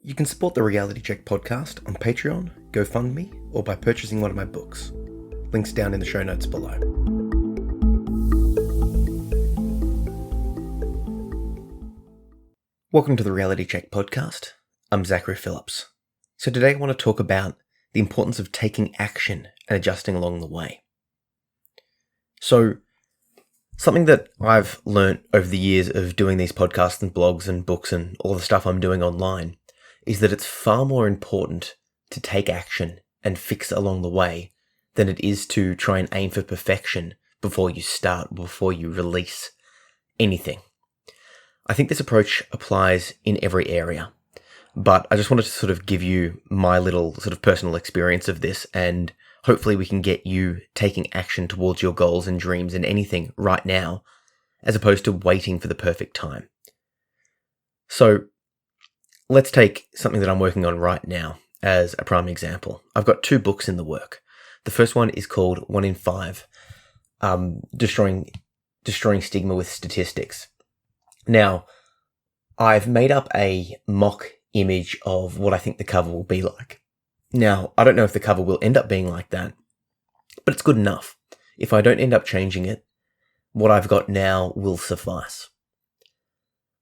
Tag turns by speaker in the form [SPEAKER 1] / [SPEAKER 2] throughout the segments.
[SPEAKER 1] You can support the Reality Check podcast on Patreon, GoFundMe, or by purchasing one of my books. Links down in the show notes below. Welcome to the Reality Check podcast. I'm Zachary Phillips. So today I want to talk about the importance of taking action and adjusting along the way. So something that I've learnt over the years of doing these podcasts and blogs and books and all the stuff I'm doing online is that it's far more important to take action and fix along the way than it is to try and aim for perfection before you start, before you release anything. I think this approach applies in every area, but I just wanted to sort of give you my little sort of personal experience of this, and hopefully we can get you taking action towards your goals and dreams and anything right now, as opposed to waiting for the perfect time. So let's take something that I'm working on right now as a prime example. I've got 2 books in the work. The first one is called 1 in 5, Destroying Stigma with Statistics. Now, I've made up a mock image of what I think the cover will be like. Now, I don't know if the cover will end up being like that, but it's good enough. If I don't end up changing it, what I've got now will suffice.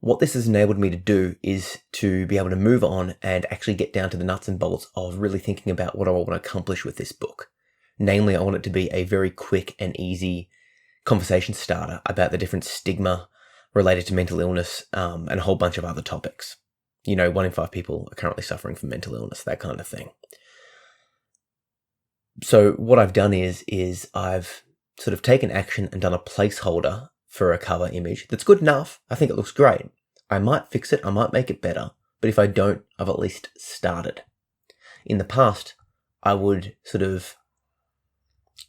[SPEAKER 1] What this has enabled me to do is to be able to move on and actually get down to the nuts and bolts of really thinking about what I want to accomplish with this book. Namely, I want it to be a very quick and easy conversation starter about the different stigma related to mental illness and a whole bunch of other topics. 1 in 5 people are currently suffering from mental illness, that kind of thing. So what I've done is I've sort of taken action and done a placeholder for a cover image that's good enough. I think it looks great. I might fix it, I might make it better, but if I don't, I've at least started. In the past, I would sort of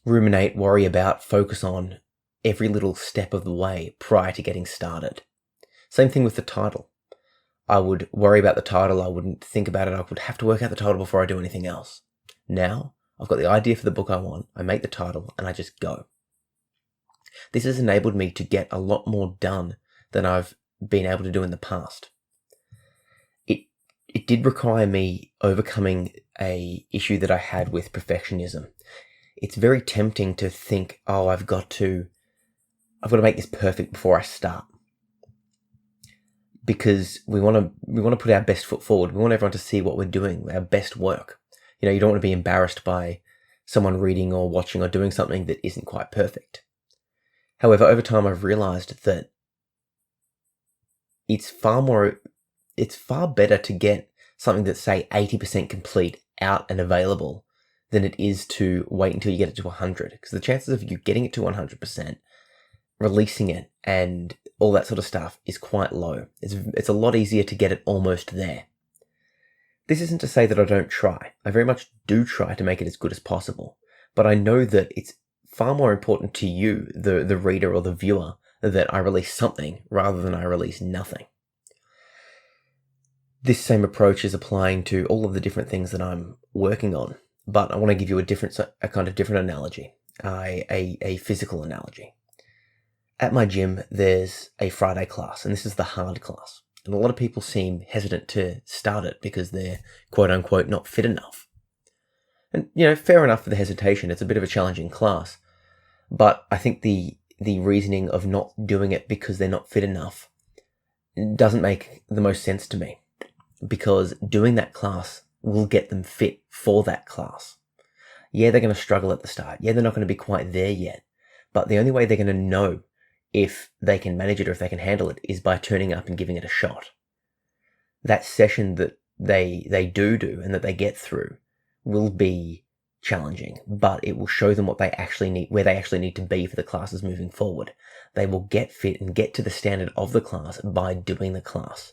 [SPEAKER 1] ruminate, worry about, focus on every little step of the way prior to getting started. Same thing with the title. I would worry about the title, I wouldn't think about it, I would have to work out the title before I do anything else. Now, I've got the idea for the book I want, I make the title, and I just go. This has enabled me to get a lot more done than I've been able to do in the past. It did require me overcoming a issue that I had with perfectionism. It's very tempting to think, I've got to make this perfect before I start. Because we want to put our best foot forward. We want everyone to see what we're doing, our best work. You don't want to be embarrassed by someone reading or watching or doing something that isn't quite perfect. However, over time I've realized that it's far better to get something that's, say, 80% complete out and available than it is to wait until you get it to 100. Because the chances of you getting it to 100%, releasing it, and all that sort of stuff is quite low. It's a lot easier to get it almost there. This isn't to say that I don't try. I very much do try to make it as good as possible. But I know that it's far more important to you, the reader or the viewer, that I release something rather than I release nothing. This same approach is applying to all of the different things that I'm working on, but I want to give you a kind of different analogy, a physical analogy. At my gym, there's a Friday class, and this is the hard class. And a lot of people seem hesitant to start it because they're quote unquote not fit enough. And, fair enough for the hesitation. It's a bit of a challenging class. But I think the reasoning of not doing it because they're not fit enough doesn't make the most sense to me. Because doing that class will get them fit for that class. Yeah, they're going to struggle at the start. Yeah, they're not going to be quite there yet. But the only way they're going to know if they can manage it or if they can handle it is by turning up and giving it a shot. That session that they do and that they get through will be challenging, but it will show them what they actually need, where they actually need to be for the classes moving forward. They will get fit and get to the standard of the class by doing the class.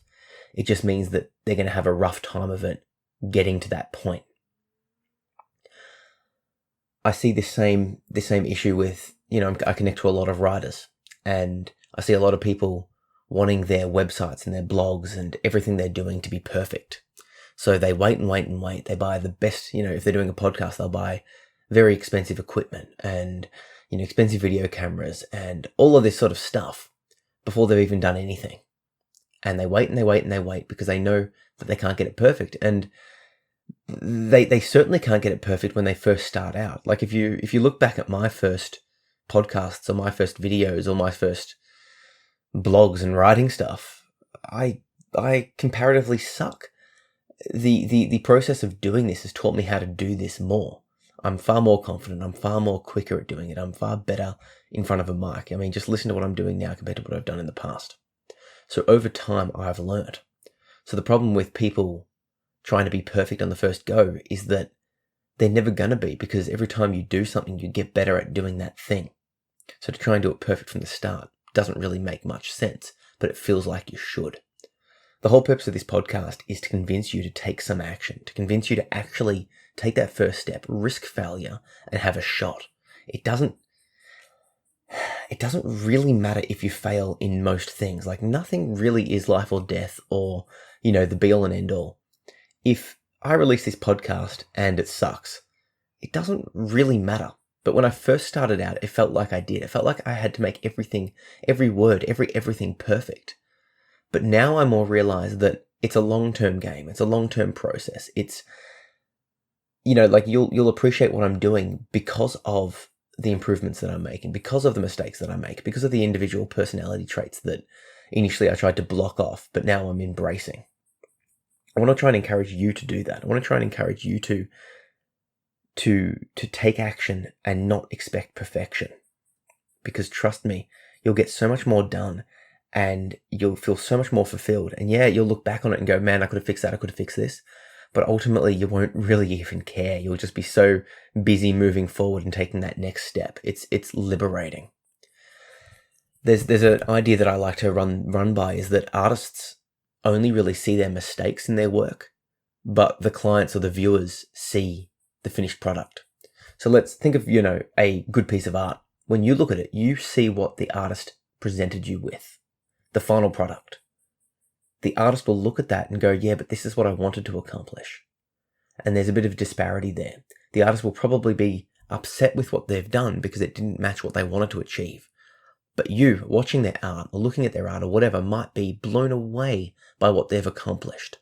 [SPEAKER 1] It just means that they're going to have a rough time of it getting to that point. I see this same issue with, I connect to a lot of writers, and I see a lot of people wanting their websites and their blogs and everything they're doing to be perfect. So they wait and wait and wait. They buy the best, if they're doing a podcast, they'll buy very expensive equipment and, expensive video cameras and all of this sort of stuff before they've even done anything. And they wait and they wait and they wait because they know that they can't get it perfect. And they certainly can't get it perfect when they first start out. Like if you look back at my first podcasts or my first videos or my first blogs and writing stuff, I comparatively suck. The process of doing this has taught me how to do this more. I'm far more confident. I'm far more quicker at doing it. I'm far better in front of a mic. I mean, just listen to what I'm doing now compared to what I've done in the past. So over time, I've learnt. So the problem with people trying to be perfect on the first go is that they're never going to be, because every time you do something, you get better at doing that thing. So to try and do it perfect from the start doesn't really make much sense, but it feels like you should. The whole purpose of this podcast is to convince you to take some action, to convince you to actually take that first step, risk failure, and have a shot. It doesn't really matter if you fail in most things. Like, nothing really is life or death or, the be all and end all. If I release this podcast and it sucks, it doesn't really matter. But when I first started out, it felt like I did. It felt like I had to make everything, every word, everything perfect. But now I more realize that it's a long-term game. It's a long-term process. It's, like you'll appreciate what I'm doing because of the improvements that I'm making, because of the mistakes that I make, because of the individual personality traits that initially I tried to block off, but now I'm embracing. I want to try and encourage you to do that. I want to try and encourage you to take action and not expect perfection. Because trust me, you'll get so much more done and you'll feel so much more fulfilled. And yeah, you'll look back on it and go, man, I could have fixed that, I could have fixed this. But ultimately, you won't really even care. You'll just be so busy moving forward and taking that next step. It's liberating. There's an idea that I like to run by, is that artists only really see their mistakes in their work, but the clients or the viewers see the finished product. So let's think of, a good piece of art. When you look at it, you see what the artist presented you with, the final product. The artist will look at that and go, yeah, but this is what I wanted to accomplish. And there's a bit of disparity there. The artist will probably be upset with what they've done because it didn't match what they wanted to achieve. But you, watching their art or looking at their art or whatever, might be blown away by what they've accomplished.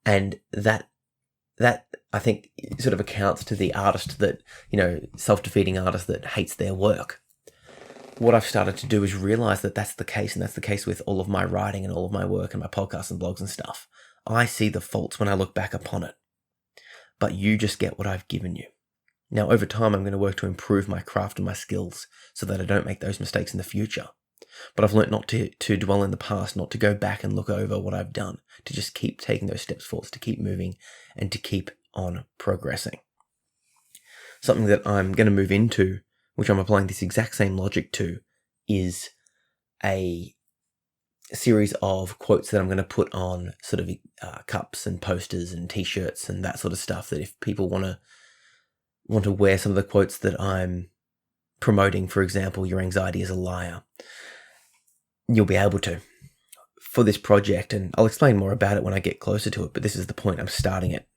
[SPEAKER 1] And that I think sort of accounts to the artist that, self-defeating artist that hates their work. What I've started to do is realize that that's the case, and that's the case with all of my writing and all of my work and my podcasts and blogs and stuff. I see the faults when I look back upon it, but you just get what I've given you. Now, over time, I'm going to work to improve my craft and my skills so that I don't make those mistakes in the future. But I've learnt not to dwell in the past, not to go back and look over what I've done, to just keep taking those steps forward, to keep moving and to keep on progressing. Something that I'm going to move into, which I'm applying this exact same logic to, is a series of quotes that I'm going to put on sort of cups and posters and t-shirts and that sort of stuff, that if people want to wear some of the quotes that I'm promoting, for example, your anxiety is a liar, you'll be able to for this project. And I'll explain more about it when I get closer to it, but this is the point. I'm starting it.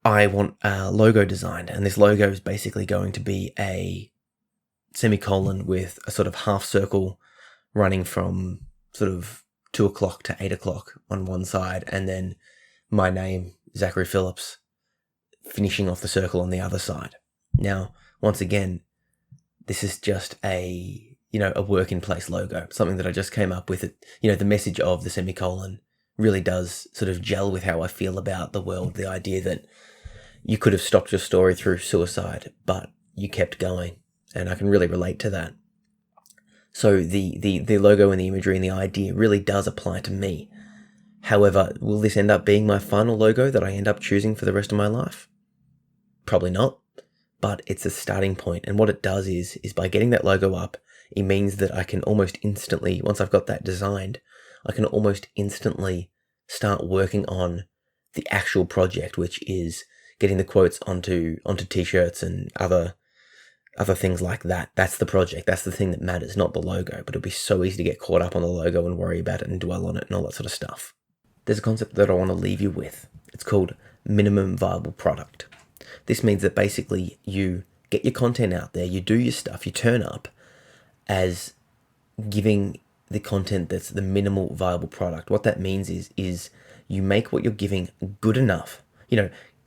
[SPEAKER 1] I want a logo designed, and this logo is basically going to be a semicolon with a sort of half circle running from sort of 2 o'clock to 8 o'clock on one side, and then my name, Zachary Phillips, finishing off the circle on the other side. Now, once again, this is just a work in place logo, something that I just came up with. It, the message of the semicolon really does sort of gel with how I feel about the world. The idea that you could have stopped your story through suicide, but you kept going. And I can really relate to that. So the logo and the imagery and the idea really does apply to me. However, will this end up being my final logo that I end up choosing for the rest of my life? Probably not, but it's a starting point. And what it does is by getting that logo up, it means that I can almost instantly, once I've got that designed, I can almost instantly start working on the actual project, which is getting the quotes onto t-shirts and other things like that. That's the project. That's the thing that matters, not the logo. But it'll be so easy to get caught up on the logo and worry about it and dwell on it and all that sort of stuff. There's a concept that I want to leave you with. It's called minimum viable product. This means that basically you get your content out there, you do your stuff, you turn up as giving the content that's the minimal viable product. What that means is you make what you're giving good enough,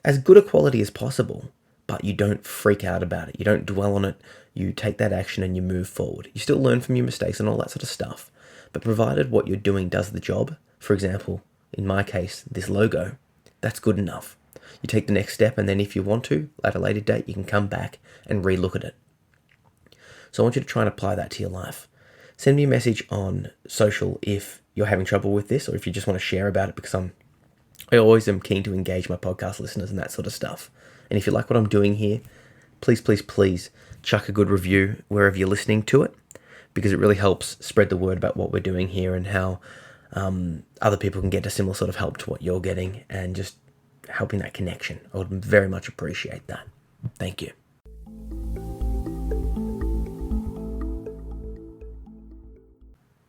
[SPEAKER 1] as good a quality as possible, but you don't freak out about it. You don't dwell on it. You take that action and you move forward. You still learn from your mistakes and all that sort of stuff. But provided what you're doing does the job, for example, in my case, this logo, that's good enough. You take the next step, and then if you want to, at a later date, you can come back and re-look at it. So I want you to try and apply that to your life. Send me a message on social if you're having trouble with this, or if you just want to share about it, because I always am keen to engage my podcast listeners and that sort of stuff. And if you like what I'm doing here, please, please, please chuck a good review wherever you're listening to it, because it really helps spread the word about what we're doing here and how other people can get a similar sort of help to what you're getting, and just helping that connection. I would very much appreciate that. Thank you.